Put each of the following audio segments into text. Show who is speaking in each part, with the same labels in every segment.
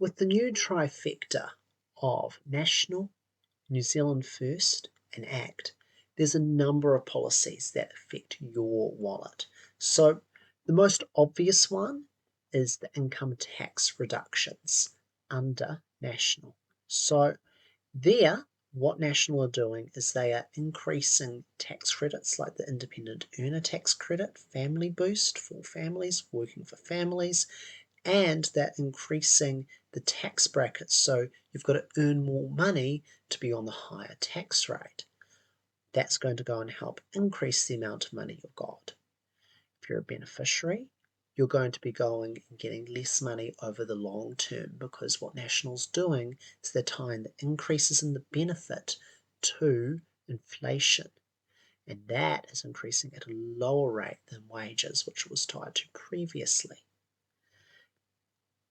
Speaker 1: With the new trifecta of National, New Zealand First and ACT, there's a number of policies that affect your wallet. So the most obvious one is the income tax reductions under National. So there, what National are doing is they are increasing tax credits like the independent earner tax credit, family boost for families, working for families, and they're increasing the tax brackets. So you've got to earn more money to be on the higher tax rate. That's going to go and help increase the amount of money you've got. If you're a beneficiary, you're going to be going and getting less money over the long term, because what National's doing is they're tying the increases in the benefit to inflation. And that is increasing at a lower rate than wages, which it was tied to previously.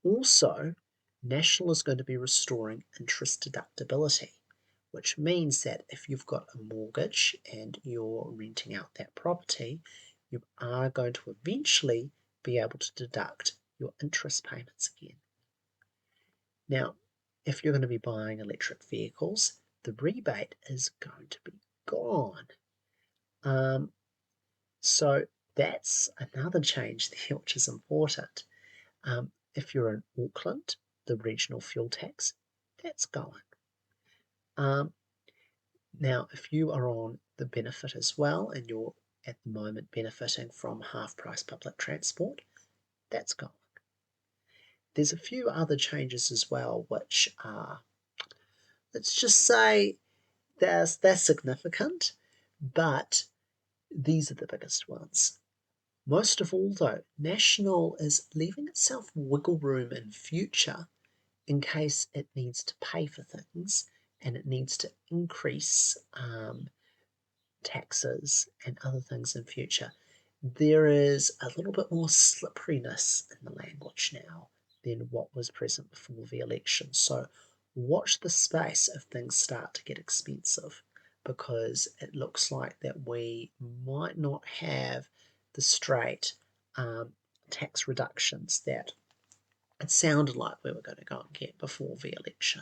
Speaker 1: Also, National is going to be restoring interest deductibility, which means that if you've got a mortgage and you're renting out that property, you are going to eventually be able to deduct your interest payments again. Now, if you're going to be buying electric vehicles, the rebate is going to be gone. So that's another change there, which is important. If you're in Auckland, the regional fuel tax, that's going. Now, if you are on the benefit as well, and you're at the moment benefiting from half-price public transport, that's going. There's a few other changes as well, which are, let's just say, they're significant, but these are the biggest ones. Most of all, though, National is leaving itself wiggle room in future in case it needs to pay for things and it needs to increase taxes and other things in future. There is a little bit more slipperiness in the language now than what was present before the election. So watch the space if things start to get expensive, because it looks like that we might not have the straight tax reductions that it sounded like we were going to go and get before the election.